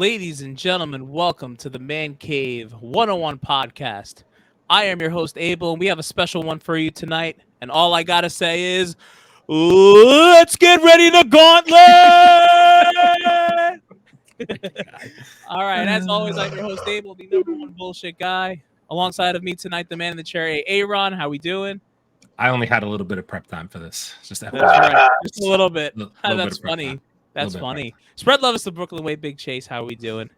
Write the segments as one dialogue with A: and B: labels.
A: Ladies and gentlemen, welcome to the Mancave101 Podcast. I am your host, Abel, and we have a special one for you tonight. And all I gotta say is, let's get ready to gauntlet! All right, as always, I'm your host, Abel, the number one bullshit guy. Alongside of me tonight, the man in the chair, Aaron. How we doing?
B: I only had a little bit of prep time for this. Just
A: That's right. Just a little bit. That's
B: bit
A: funny. That's funny. Spread love is the Brooklyn way, Big Chase. How are we doing?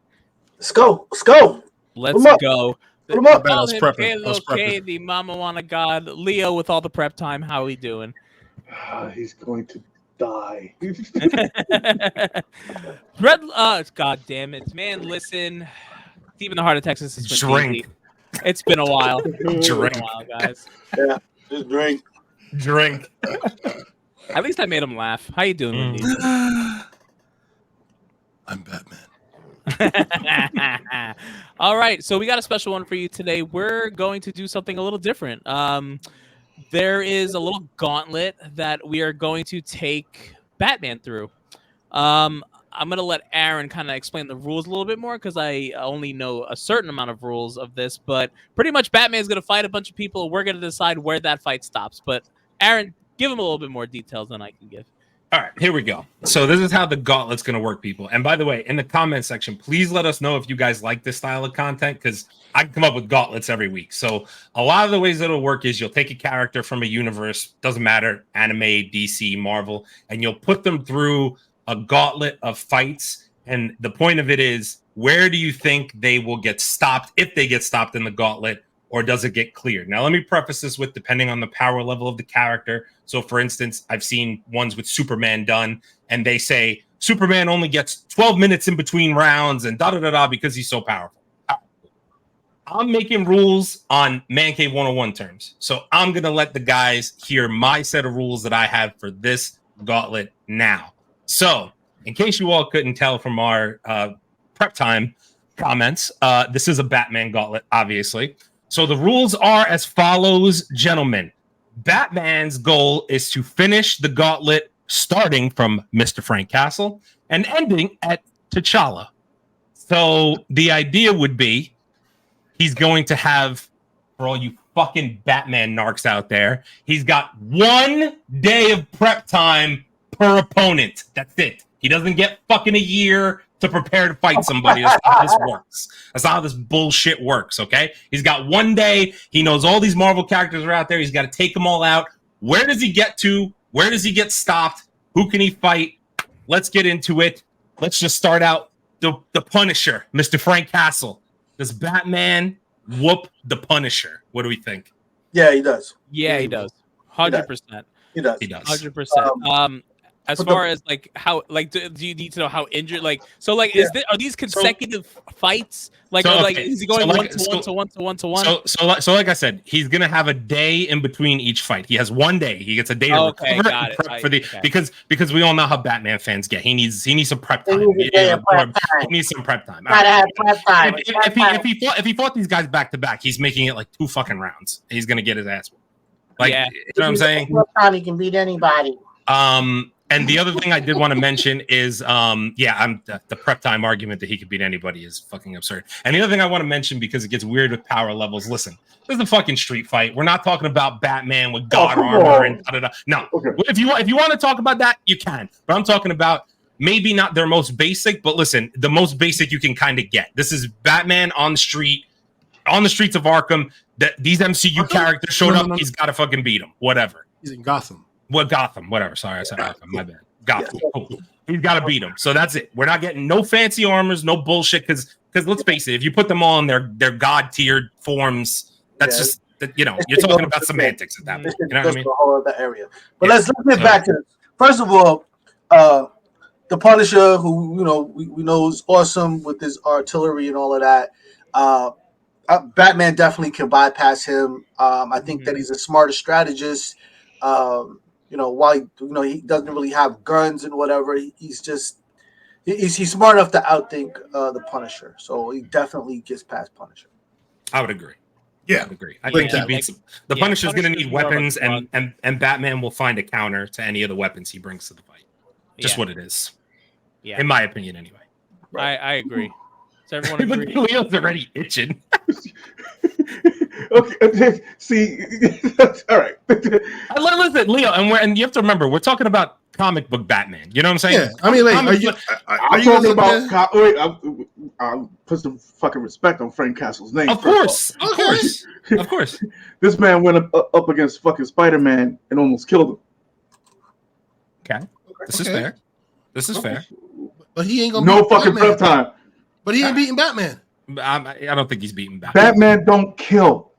C: Let's go. Let's go.
A: Let's go.
C: Put him up.
A: Call him K, the Mama Wanna God. Leo with all the prep time. How are we doing?
D: He's going to die.
A: God damn it. Man, listen. Deep in the heart of Texas. It's been
B: Drink.
A: easy. It's been a while.
B: Drink.
A: Guys.
C: Yeah, just drink.
B: Drink.
A: At least I made him laugh. How you doing, Lindy?
D: I'm Batman.
A: All right, so we got a special one for you today. We're going to do something a little different. There is a little gauntlet that we are going to take Batman through. I'm going to let Aaron kind of explain the rules a little bit more because I only know a certain amount of rules of this. But pretty much Batman's going to fight a bunch of people. We're going to decide where that fight stops. But Aaron, give him a little bit more details than I can give.
B: All right, here we go. So this is how the gauntlet's going to work, people. And by the way, in the comment section, please let us know if you guys like this style of content because I can come up with gauntlets every week. So a lot of the ways it'll work is you'll take a character from a universe, doesn't matter, anime, DC, Marvel, and you'll put them through a gauntlet of fights. And the point of it is, where do you think they will get stopped if they get stopped in the gauntlet? Or does it get cleared? Now, let me preface this with depending on the power level of the character. So, for instance, I've seen ones with Superman done, and they say Superman only gets 12 minutes in between rounds and da-da-da-da because he's so powerful. I'm making rules on Mancave 101 terms. So I'm going to let the guys hear my set of rules that I have for this gauntlet now. So, in case you all couldn't tell from our prep time comments, this is a Batman gauntlet, obviously. So the rules are as follows, gentlemen. Batman's goal is to finish the gauntlet starting from Mr. Frank Castle and ending at T'Challa. So the idea would be he's going to have, for all you fucking Batman narcs out there, he's got 1 day of prep time per opponent. That's it. He doesn't get fucking a year to prepare to fight somebody. That's not how this works. That's not how this bullshit works, okay? He's got 1 day. He knows all these Marvel characters are out there. He's got to take them all out. Where does he get to? Where does he get stopped? Who can he fight? Let's get into it. Let's just start out the Punisher, Mr. Frank Castle. Does Batman whoop the Punisher? What do we think?
C: Yeah, he does.
A: Yeah, he does. 100%.
C: He does.
B: He does.
A: 100%. As far as like how, like, do you need to know how injured? Like, so, like, are these consecutive fights? Like, is he going one to one?
B: So, like I said, he's gonna have a day in between each fight. He has 1 day. He gets a day to recover and prep for the because we all know how Batman fans get. He needs some prep time. He needs some prep time.
C: Gotta have prep time.
B: If he fought these guys back to back, he's making it like 2 fucking rounds. He's gonna get his ass whooped. Like, you know what I'm saying?
C: He can beat anybody.
B: And the other thing I did want to mention is, the prep time argument that he could beat anybody is fucking absurd. And the other thing I want to mention, because it gets weird with power levels, listen, this is a fucking street fight. We're not talking about Batman with God armor and da-da-da. No. Okay. If you want to talk about that, you can. But I'm talking about maybe not their most basic, but listen, the most basic you can kind of get. This is Batman on the streets of Arkham. These MCU characters showed up. He's got to fucking beat them. Whatever.
D: He's in Gotham.
B: Gotham, whatever. Sorry, I said Arkham. My bad. Gotham. Cool. He's got to beat him. So that's it. We're not getting no fancy armors, no bullshit. Because let's face it, if you put them all in their god tiered forms, that's just you're talking about semantics at that point. You know what I mean?
C: The whole other area. But let's get back to this. First of all, the Punisher, who we know is awesome with his artillery and all of that. Batman definitely can bypass him. I think that he's a smarter strategist. While he doesn't really have guns and whatever, he's smart enough to outthink the Punisher. So he definitely gets past Punisher.
B: I would agree.
D: Yeah,
B: I would agree. I think he beats him. The Punisher's going to need weapons, and Batman will find a counter to any of the weapons he brings to the fight. Just what it is. Yeah, in my opinion, anyway.
A: Right. I agree. Does everyone
B: Look,
A: agree?
B: Leo's already itching.
D: Okay, see, all right.
B: Listen, Leo, and you have to remember, we're talking about comic book Batman. You know what I'm saying?
E: Yeah, I mean, like,
B: Comic
E: are you?
B: book-
E: Are
D: I'm
E: you guys
D: talking
E: looking
D: about.
E: at-
D: Wait, I'll put some fucking respect on Frank Castle's name.
B: Of
D: first
B: course, of course.
D: This man went up against fucking Spider-Man and almost killed him.
B: Okay, this is
E: Okay.
B: fair. This is fair.
E: But he ain't gonna.
D: No
E: beat
D: fucking
E: Batman.
D: prep time.
E: But he ain't beating Batman.
B: I don't think he's beaten Batman.
D: Batman don't kill.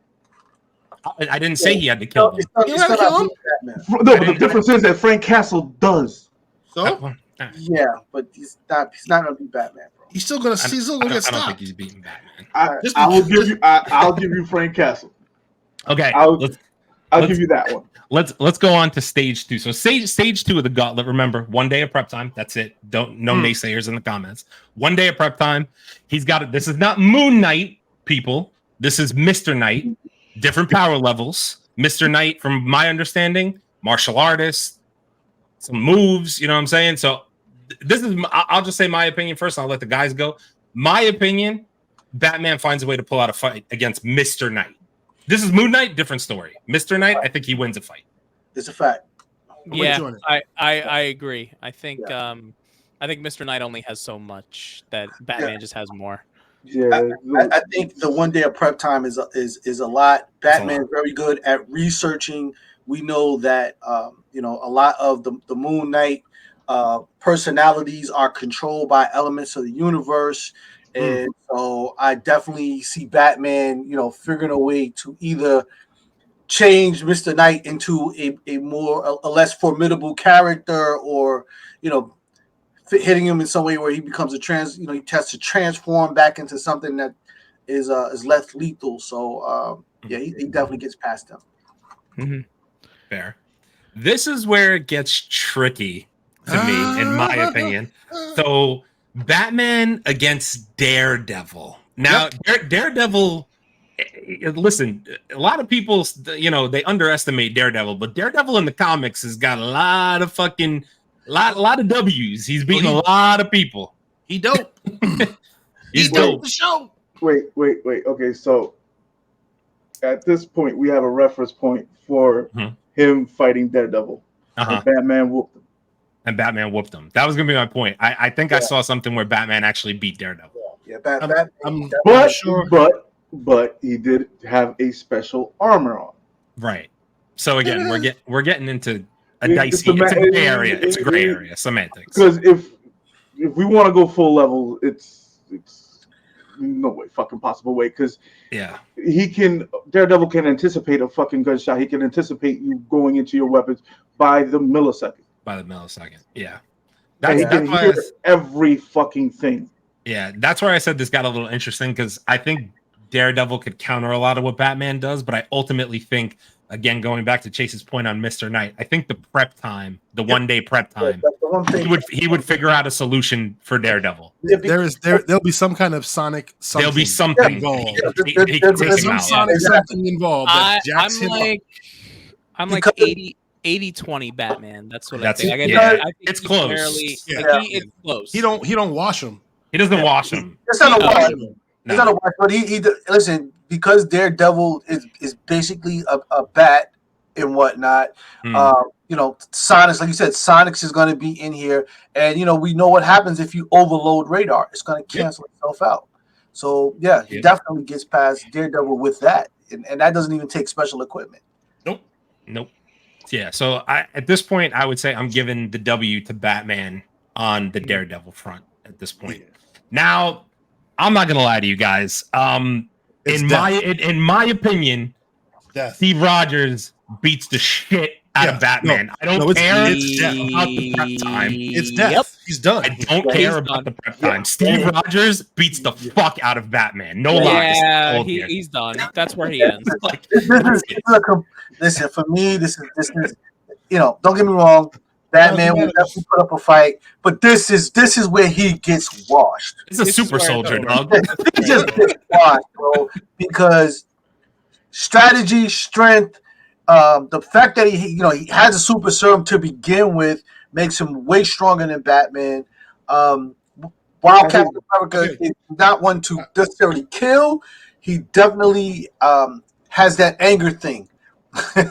B: I didn't say he had to kill them.
E: You gotta kill him?
C: Batman.
D: No, but the difference is that Frank Castle does.
E: So
C: Yeah, but he's not gonna be Batman, bro.
E: he's still gonna. He's still gonna get
B: I don't think
E: stopped.
B: he's beating Batman.
D: I will give you. I'll give you Frank Castle.
B: Okay,
D: I'll
B: let's
D: give you that one.
B: let's go on to stage 2. So stage 2 of the Gauntlet. Remember, 1 day of prep time. That's it. No naysayers in the comments. 1 day of prep time. He's got it. This is not Moon Knight, people. This is Mr. Knight. Different power levels. Mr. Knight, from my understanding, martial artist, some moves. You know what I'm saying? So this is. I'll just say my opinion first. I'll let the guys go. My opinion: Batman finds a way to pull out a fight against Mr. Knight. This is Moon Knight, different story. Mr. Knight, I think he wins a fight.
C: It's a fact.
A: Yeah, I agree. I think Mr. Knight only has so much that Batman just has more.
D: Yeah,
C: I think the 1 day of prep time is a lot. Batman's very good at researching. We know that a lot of the Moon Knight personalities are controlled by elements of the universe, and so I definitely see Batman, figuring a way to either change Mr. Knight into a less formidable character, or hitting him in some way where he becomes he has to transform back into something that is less lethal. So he definitely gets past him.
B: Mm-hmm. Fair. This is where it gets tricky to me, in my opinion. So Batman against Daredevil. Now, Daredevil. Listen, a lot of people, they underestimate Daredevil, but Daredevil in the comics has got a lot of W's. He's beating a lot of people.
E: He dope.
B: He's
E: dope.
B: dope.
E: The show.
D: Wait. Okay, so at this point, we have a reference point for him fighting Daredevil. And Batman whooped him.
B: And Batman whooped him. That was going to be my point. I think I saw something where Batman actually beat Daredevil.
C: Yeah,
D: but he did have a special armor on.
B: Right. So again, we're getting into a dicey. It's a gray area. It's a gray area. Semantics.
D: Because if we want to go full level, it's no way fucking possible way. Because Daredevil can anticipate a fucking gunshot. He can anticipate you going into your weapons by the millisecond.
B: Yeah.
D: That's why every fucking thing.
B: Yeah, that's where I said this got a little interesting, because I think Daredevil could counter a lot of what Batman does, but I ultimately think, again, going back to Chase's point on Mr. Knight, I think the prep time, the 1 day prep time, he would figure out a solution for Daredevil.
E: There'll be some kind of Sonic something.
B: There'll be something
E: involved.
B: He can take him out.
E: Sonic something involved.
A: I'm like 80-20 Batman. That's what I think. I think
B: it's close.
A: It's close.
E: He don't wash him.
B: He doesn't wash him.
C: It's not a wash. It's not a wash, but he listen, because Daredevil is basically a bat and whatnot. Sonics, like you said, Sonics is going to be in here, and we know what happens if you overload radar. It's going to cancel itself out. So he definitely gets past Daredevil with that, and that doesn't even take special equipment.
B: Nope. Yeah. So at this point, I would say I'm giving the W to Batman on the Daredevil front at this point. Yeah. Now, I'm not gonna lie to you guys. In my opinion, Steve Rodgers beats the shit out of Batman. I don't care about the prep time.
E: It's death. Yep. He's done.
B: I don't care about the prep time. Steve Rodgers beats the fuck out of Batman. No lies.
A: Yeah, he's done. That's where he ends.
C: Listen, for me, this is don't get me wrong. Batman will definitely put up a fight, but this is where he gets washed.
B: It's a super soldier, dog.
C: He just gets washed, bro, because strategy, strength, the fact that he has a super serum to begin with makes him way stronger than Batman. while Captain America is not one to necessarily kill, he definitely has that anger thing.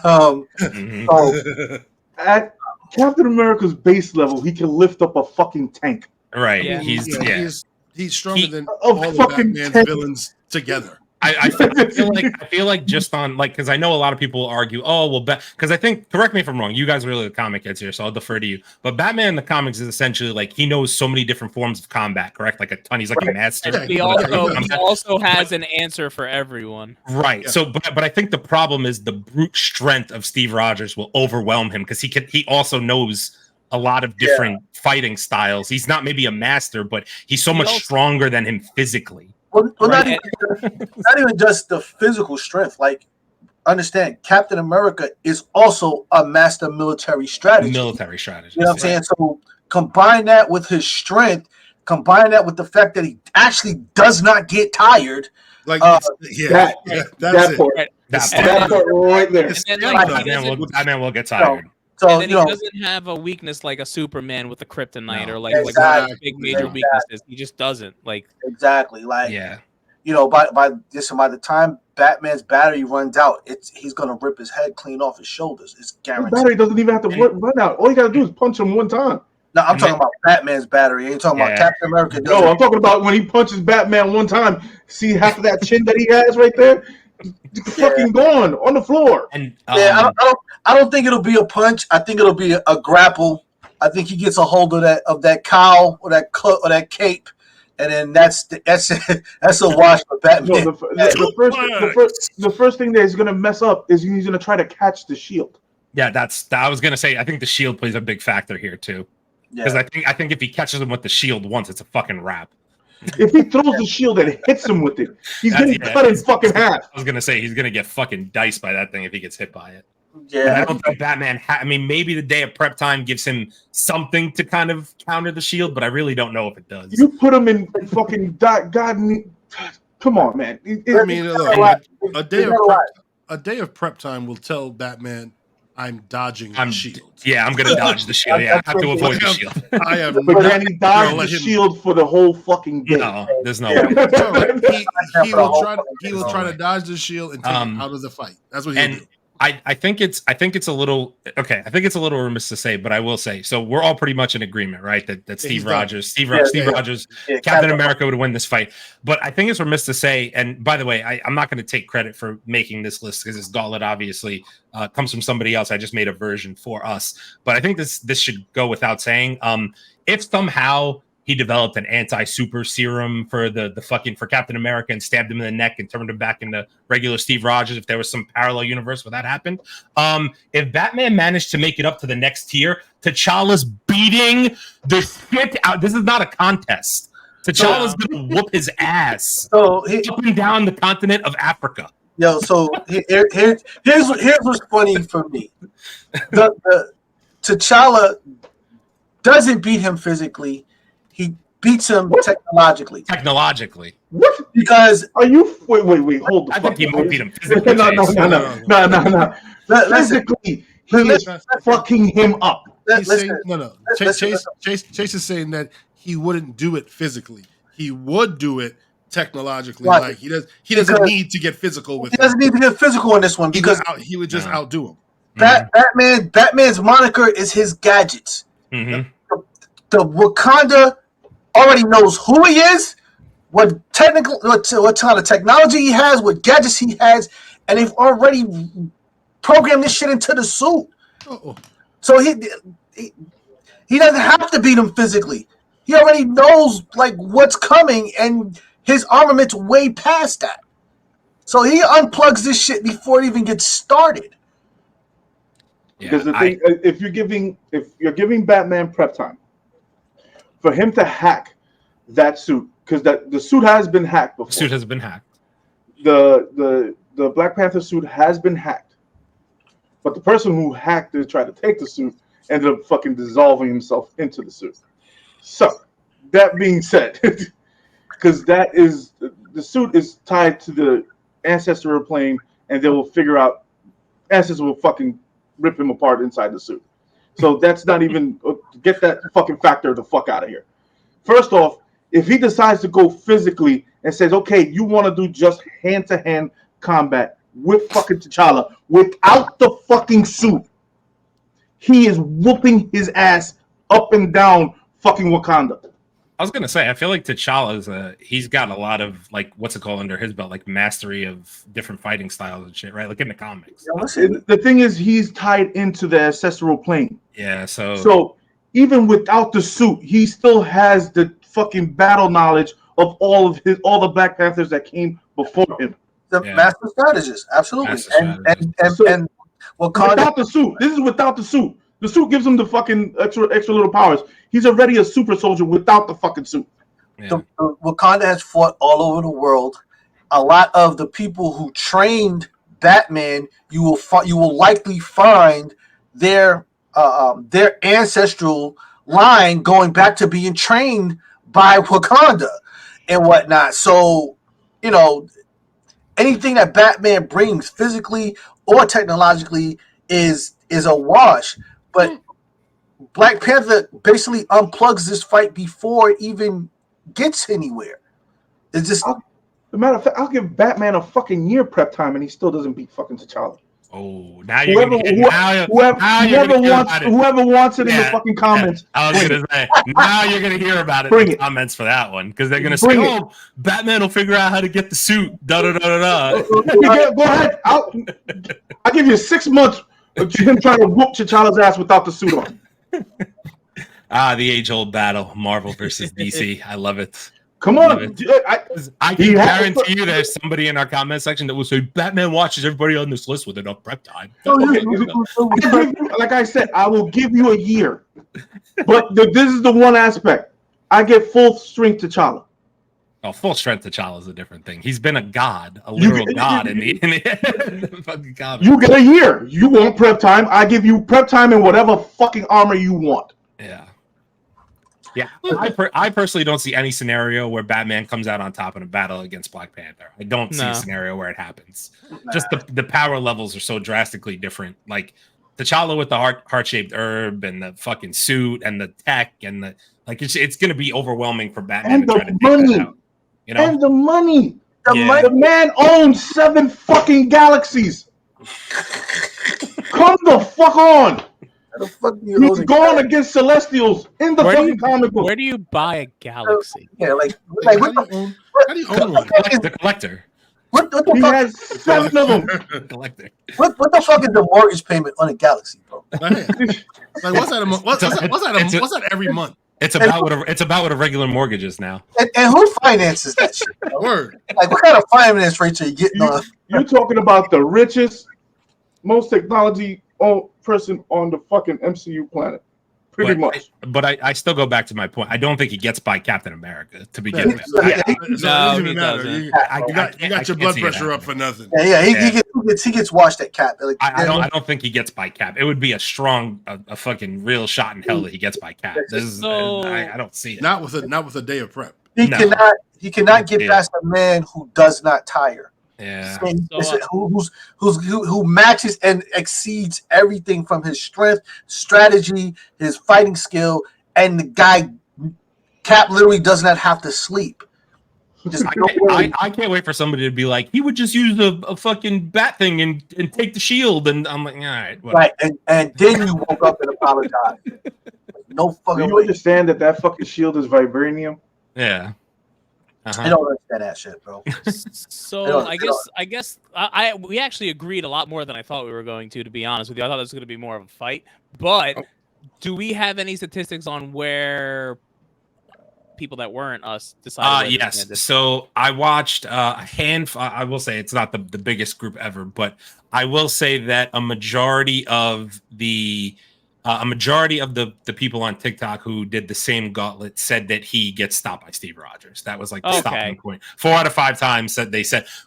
C: So
D: at Captain America's base level, he can lift up a fucking tank.
B: Right.
A: Yeah.
E: He's stronger than
D: a
E: all of
D: fucking
E: Batman's
D: tank.
E: villains together.
B: I feel like just on like, because I know a lot of people argue, oh well, because I think, correct me if I'm wrong, you guys are really the comic heads here, so I'll defer to you. But Batman in the comics is essentially like he knows so many different forms of combat, correct? Like a ton. He's like a master.
E: Yeah,
A: He also has an answer for everyone.
B: Right.
E: Yeah.
B: So, but I think the problem is the brute strength of Steve Rogers will overwhelm him because he also knows a lot of different fighting styles. He's not maybe a master, but he's so much stronger than him physically.
C: Well, not even just the physical strength. Like, understand, Captain America is also a master military strategist.
B: You know
C: what I'm saying? So combine that with his strength, combine that with the fact that he actually does not get tired.
E: Like,
D: that part.
A: Right.
D: That part right there.
A: And then, like,
B: Batman will get tired.
C: So
A: and then he doesn't have a weakness like a Superman with a kryptonite or like one of the big major weaknesses. He just doesn't like
C: exactly like
B: yeah.
C: By the time Batman's battery runs out, he's gonna rip his head clean off his shoulders. It's guaranteed.
D: His battery doesn't even have to run out. All you gotta do is punch him one time.
C: No, I'm talking about Batman's battery. I ain't talking about Captain America.
D: No, I'm talking about when he punches Batman one time. See half of that chin that he has right there? Fucking gone on the floor.
B: And
C: I don't think it'll be a punch. I think it'll be a grapple. I think he gets a hold of that cowl or that cape, and then that's a wash for Batman.
D: No, the first thing that he's gonna mess up is he's gonna try to catch the shield.
B: Yeah, I was gonna say I think the shield plays a big factor here too. Because I think if he catches him with the shield once, it's a fucking wrap.
D: If he throws the shield and hits him with it, he's getting cut in fucking half.
B: I was gonna say he's gonna get fucking diced by that thing if he gets hit by it.
C: Yeah,
B: but I don't think Batman. I mean, maybe the day of prep time gives him something to kind of counter the shield, but I really don't know if it does.
D: You put him in fucking God. Come on, man.
E: I mean, a day of prep time will tell Batman, I'm dodging the shield.
B: Yeah, I'm gonna dodge the shield. Yeah, I have to avoid the shield.
E: I am.
D: But then he dodged the shield for the whole fucking day.
B: No, there's no way.
E: He will try to dodge the shield and take it out of the fight. That's what he'll do.
B: I think it's a little okay. I think it's a little remiss to say, but I will say so. We're all pretty much in agreement, right? That Steve Rogers, Captain America would win this fight. But I think it's remiss to say. And by the way, I'm not going to take credit for making this list because this Gauntlet obviously comes from somebody else. I just made a version for us, but I think this should go without saying. If somehow he developed an anti-super serum for for Captain America and stabbed him in the neck and turned him back into regular Steve Rogers, if there was some parallel universe where that happened. If Batman managed to make it up to the next tier, T'Challa's beating the shit out. This is not a contest. T'Challa's gonna whoop his ass.
C: So
B: up and down the continent of Africa.
C: Yo, so here's what's funny for me. The T'Challa doesn't beat him physically. He beats him technologically.
D: What? Because hold the
B: I think he might beat him physically.
D: No. Physically, he is fucking him up.
E: Chase is saying that he wouldn't do it physically. He would do it technologically.
C: Right.
E: Like he doesn't need to get physical with him.
C: He doesn't need to get physical in this one because
E: he would just outdo him.
C: Batman's moniker is his gadgets.
B: Mm-hmm.
C: The Wakanda already knows who he is, what kind of technology he has, what gadgets he has, and they've already programmed this shit into the suit.
E: Uh-oh.
C: So he doesn't have to beat him physically. He already knows like what's coming, and his armament's way past that. So he unplugs this shit before it even gets started.
D: Because the thing, if you're giving Batman prep time, for him to hack that suit, because the suit has been hacked before.
B: The suit has been hacked.
D: The Black Panther suit has been hacked, but the person who hacked to try to take the suit ended up fucking dissolving himself into the suit. So that being said, because the suit is tied to the ancestral plane, and they will figure out ancestors will fucking rip him apart inside the suit. So that's not even get that fucking factor the fuck out of here. First off, if he decides to go physically and says, okay, you want to do just hand-to-hand combat with fucking T'Challa without the fucking suit, he is whooping his ass up and down fucking Wakanda.
B: I was gonna say, I feel like T'Challa he's got a lot of like what's it called under his belt, like mastery of different fighting styles and shit, right? Like in the comics.
D: The thing is, he's tied into the ancestral plane.
B: Yeah,
D: So even without the suit, he still has the fucking battle knowledge of all the Black Panthers that came before him.
C: The master strategist, absolutely. And Wakanda
D: without the suit. This is without the suit. The suit gives him the fucking extra little powers. He's already a super soldier without the fucking suit.
B: Yeah.
C: Wakanda has fought all over the world. A lot of the people who trained Batman, you will likely find their ancestral line going back to being trained by Wakanda and whatnot. So, anything that Batman brings physically or technologically is a wash. But Black Panther basically unplugs this fight before it even gets anywhere. It's just...
D: As a matter of fact, I'll give Batman a fucking year prep time and he still doesn't beat fucking T'Challa.
B: Oh, now you're
D: whoever wants it in the fucking comments.
B: I was gonna say, now you're gonna hear about it in the comments for that one because they're gonna say, "Oh, Batman will figure out how to get the suit." Da da da da da.
D: Go ahead. I'll give you 6 months of him trying to whoop T'Challa's ass without the suit on.
B: The age-old battle, Marvel versus DC. I love it.
D: Come on.
B: I can guarantee you there's somebody in our comment section that will say Batman watches everybody on this list with enough prep time.
D: Like I said, I will give you a year. But this is the one aspect. I get full strength T'Challa.
B: Oh, full strength T'Challa is a different thing. He's been a god, a literal god in the fucking comics.
D: You get a year. You want prep time. I give you prep time and whatever fucking armor you want.
B: Yeah. Yeah, I personally don't see any scenario where Batman comes out on top in a battle against Black Panther. I don't see a scenario where it happens. Just the power levels are so drastically different. Like T'Challa with the heart-shaped herb and the fucking suit and the tech and the it's going to be overwhelming for Batman
D: and
B: to try to take that out.
D: And the money.
C: The
D: man owns 7 fucking galaxies. Come the fuck on. He's going against Celestials in the fucking comic book.
A: Where do you buy a galaxy?
C: Yeah,
E: how do you own one?
B: The collector.
C: What the
D: He
C: fuck?
D: has 7 of them.
B: Collector.
C: What the fuck is the mortgage payment on a galaxy, bro?
E: Like, what's that a month? What's that every month?
B: It's about what a regular mortgage is now.
C: And who finances that shit? Bro?
E: Word.
C: Like, what kind of finance rate are you getting on?
D: You're talking about the richest, most technology person on the fucking MCU planet. Pretty much.
B: But I still go back to my point. I don't think he gets by Captain America to begin with.
A: No, he doesn't.
E: You got your blood pressure up for nothing.
C: He gets washed at Cap. Like,
B: I don't think he gets by Cap. It would be a fucking real shot in hell that he gets by Cap. I don't see it.
E: Not with a day of prep.
C: He cannot get past a man who does not tire.
B: Yeah.
C: Who matches and exceeds everything from his strength, strategy, his fighting skill, and the guy Cap literally does not have to sleep.
B: I can't wait for somebody to be like, he would just use a fucking bat thing and take the shield, and I'm like, all right, whatever.
C: Right, and then you woke up and apologized. No fucking.
D: Do you understand that fucking shield is vibranium?
B: Yeah.
C: I don't understand that shit, bro.
A: So I guess we actually agreed a lot more than I thought we were going to be honest with you. I thought this was going to be more of a fight. But do we have any statistics on where people that weren't us decided?
B: Yes. So I watched a handful. I will say it's not the biggest group ever, but I will say that a majority of the people on TikTok who did the same gauntlet said that he gets stopped by Steve Rodgers. That was like the stopping point. 4 out of 5 times said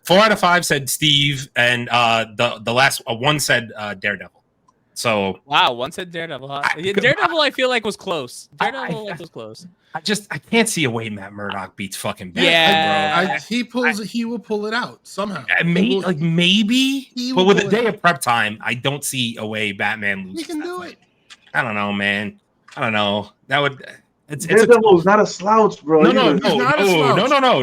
B: 4 out of 5 said Steve, and the last one said Daredevil. So
A: wow, one said Daredevil. Huh? Daredevil, I feel like was close. Daredevil was close.
B: I can't see a way Matt Murdock beats fucking Batman,
A: bro.
E: He will pull it out somehow.
B: Maybe, but with a day of prep time, I don't see a way Batman loses.
E: He can do it.
B: I don't know, man. I don't know. That would.
D: Daredevil is not a slouch, bro.
B: No.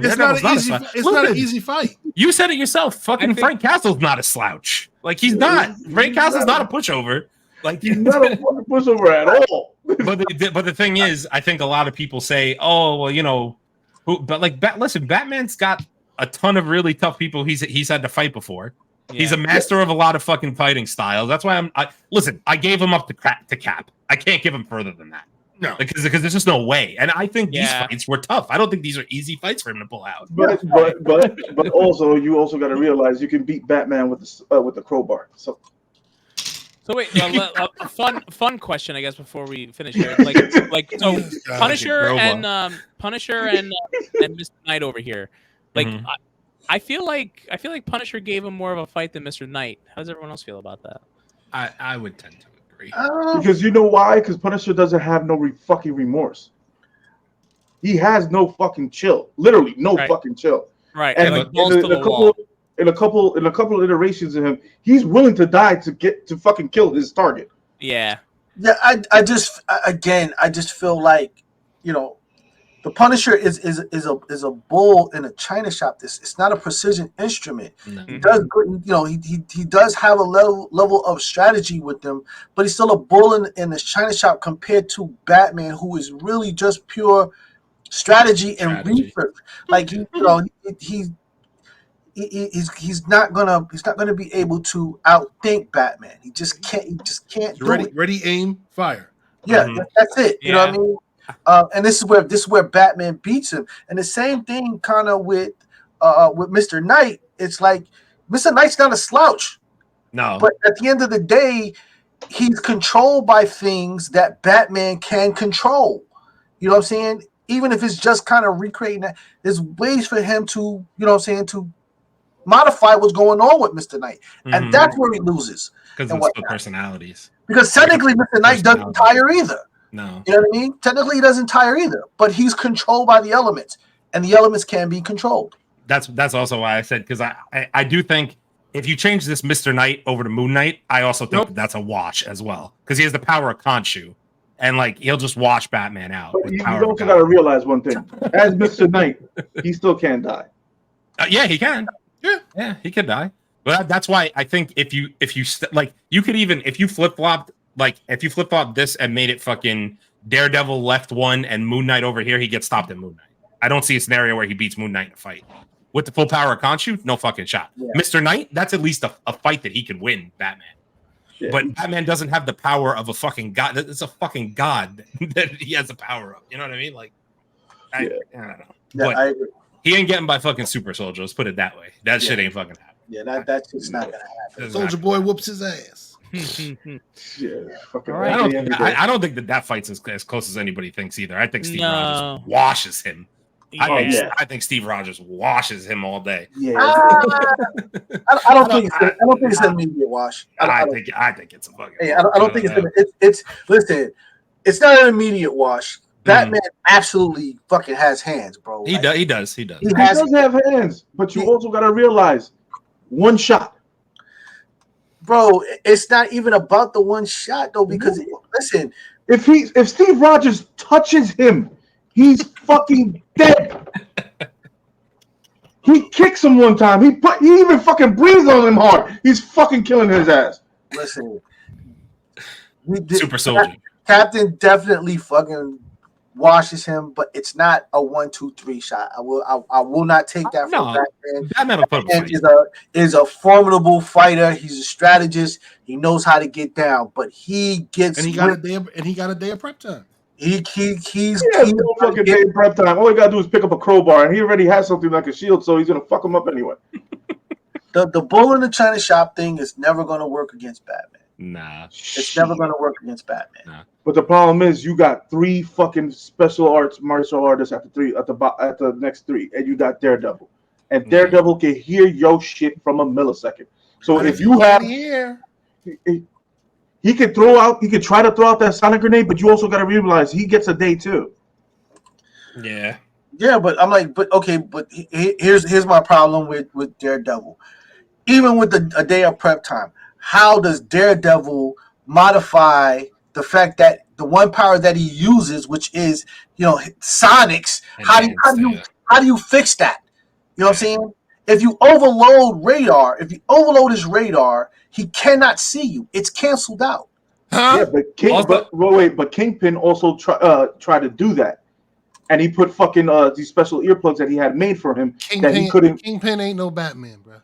E: It's not an easy fight.
B: You said it yourself. Fucking Frank Castle's not a slouch. Like he's not. Frank Castle's not a pushover. Like
D: he's not a fucking pushover at all.
B: but the thing is, I think a lot of people say, "Oh, well, you know," listen, Batman's got a ton of really tough people he's had to fight before. Yeah. He's a master of a lot of fucking fighting styles. That's why I gave him up to Cap. I can't give him further than that. No, because there's just no way. And I think these fights were tough. I don't think these are easy fights for him to pull out.
D: But also you also got to realize you can beat Batman with the crowbar. So
A: wait, a fun question, I guess, before we finish here. So Punisher and Mr. Knight over here. Like I feel like Punisher gave him more of a fight than Mr. Knight. How does everyone else feel about that?
B: I would tend to agree.
D: Because you know why? Because Punisher doesn't have no fucking remorse. He has no fucking chill. Literally, no fucking chill.
A: Right.
D: And in a couple of iterations of him, he's willing to die to fucking kill his target.
A: Yeah.
C: Yeah. I just feel like, you know, the Punisher is a bull in a china shop. It's not a precision instrument. No. He does, you know, he does have a level of strategy with them, but he's still a bull in this china shop compared to Batman, who is really just pure strategy and research. Like he's not gonna be able to outthink Batman. He just can't do it.
E: Ready, aim, fire.
C: Yeah, that's it. You know what I mean? And this is where Batman beats him. And the same thing kind of with Mr. Knight. It's like Mr. Knight's not a slouch.
B: No.
C: But at the end of the day, he's controlled by things that Batman can control. You know what I'm saying? Even if it's just kind of recreating that, there's ways for him to, you know what I'm saying, to modify what's going on with Mr. Knight. And that's where he loses.
B: Because it's the personalities.
C: Because technically Mr. Knight doesn't tire either.
B: No.
C: You know what I mean? Technically, he doesn't tire either, but he's controlled by the elements, and the elements can be controlled.
B: That's also why I said, because I do think if you change this Mr. Knight over to Moon Knight, I also think that's a wash as well, because he has the power of Khonshu, and like he'll just wash Batman out.
D: But you also got to realize one thing: as Mr. Knight, he still can't die.
B: Yeah, he can. Yeah, he can die. But that's why I think if you you could even if you flip flop this and made it fucking Daredevil left one and Moon Knight over here, he gets stopped at Moon Knight. I don't see a scenario where he beats Moon Knight in a fight. With the full power of Khonshu, no fucking shot. Yeah. Mr. Knight, that's at least a fight that he can win, Batman. Yeah. But Batman doesn't have the power of a fucking god. It's a fucking god that he has the power of. You know what I mean? Like, I don't know.
C: Yeah,
B: but
C: I agree.
B: He ain't getting by fucking super soldier. Let's put it that way. That shit ain't fucking happening.
C: Yeah, that's just not gonna happen.
E: Soldier Boy whoops his ass.
D: Fucking
B: I don't think that fight's as close as anybody thinks either. I think Steve Rogers washes him. I think Steve Rogers washes him all day.
C: Yeah, I don't think it's an immediate wash.
B: I think it's a fucking.
C: Hey, I don't think it's. Listen, it's not an immediate wash. Batman absolutely fucking has hands, bro.
B: He does.
D: He does have hands, but you also got to realize one shot.
C: Bro, it's not even about the one shot though, because listen,
D: if Steve Rogers touches him, he's fucking dead. He kicks him one time. He even fucking breathes on him hard. He's fucking killing his ass.
C: Listen,
B: super soldier.
C: Captain definitely fucking washes him, but it's not a 1, 2, 3 shot. I will not take that from Batman. Batman is a formidable fighter. He's a strategist. He knows how to get down, but he gets
E: and he got a day of prep time.
C: He's
D: no fucking day of prep time. All he gotta do is pick up a crowbar, and he already has something like a shield, so he's gonna fuck him up anyway.
C: The bull in the china shop thing is never gonna work against Batman.
B: Nah,
C: it's never gonna work against Batman.
B: Nah.
D: But the problem is, you got 3 fucking martial artists at the next 3, and you got Daredevil, and Daredevil can hear your shit from a millisecond. So if you have, he could try to throw out that sonic grenade, but you also got to realize he gets a day too.
B: Yeah,
C: but I'm like, but here's my problem with Daredevil. Even with a day of prep time, how does Daredevil modify the fact that the one power that he uses, which is, sonics. How do you fix that? You know what I'm saying? If you overload his radar, he cannot see you. It's canceled out.
D: Huh? Yeah, but Kingpin also tried to do that. And he put fucking these special earplugs that he had made for him that he couldn't.
E: Kingpin ain't no Batman, bro.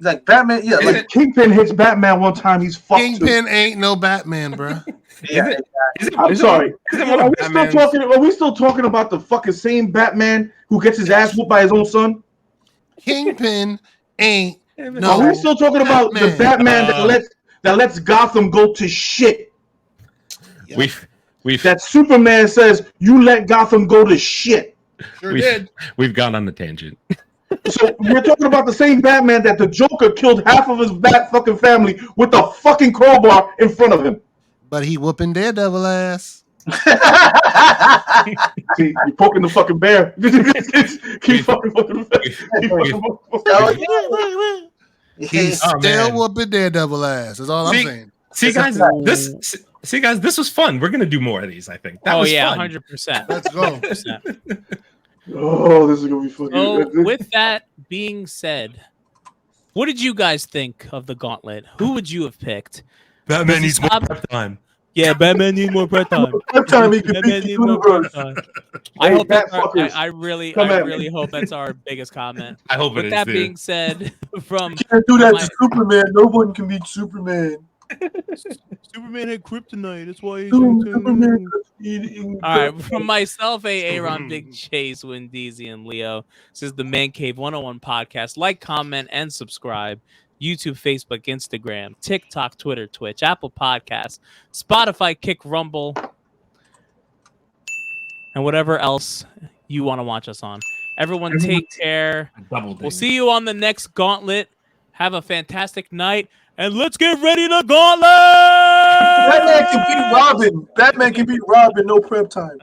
C: Like Batman, yeah. Like
D: Kingpin hits Batman one time, he's fucked.
E: Kingpin ain't no Batman, bro.
D: I'm sorry. Are we still talking about the fucking same Batman who gets his ass whooped by his own son?
E: Kingpin ain't no.
D: Are we still talking about the Batman that lets Gotham go to shit?
B: Yeah.
D: That Superman says you let Gotham go to shit.
B: We've gone on the tangent.
D: So we're talking about the same Batman that the Joker killed half of his bat fucking family with a fucking crowbar in front of him.
E: But he whooping Daredevil ass.
D: See, you're poking the fucking bear. Keep fucking
E: He's still whooping Daredevil ass. That's all I'm saying.
B: See, guys, this was fun. We're gonna do more of these. I think. That was fun.
A: 100%.
E: Let's go.
A: 100%.
D: Oh, this is gonna be fun.
A: So, with that being said, what did you guys think of the Gauntlet? Who would you have picked?
B: Batman needs more prep time.
A: Yeah, Batman needs more prep time.
C: Batman needs more prep time.
A: I hope I really hope that's our biggest comment.
B: I hope it is.
A: With that being said,
C: you can't do that to Superman. No one can beat Superman.
A: Superman had kryptonite. That's why he's
C: Superman.
A: All right, from myself, Aaron, Big Chase, Wendeezy, and Leo. This is the Mancave101 Podcast. Like, comment, and subscribe. YouTube, Facebook, Instagram, TikTok, Twitter, Twitch, Apple Podcasts, Spotify, Kick, Rumble, and whatever else you want to watch us on. Everyone take care. We'll see you on the next Gauntlet. Have a fantastic night, and let's get ready to Gauntlet!
C: Batman can beat Robin. No prep time.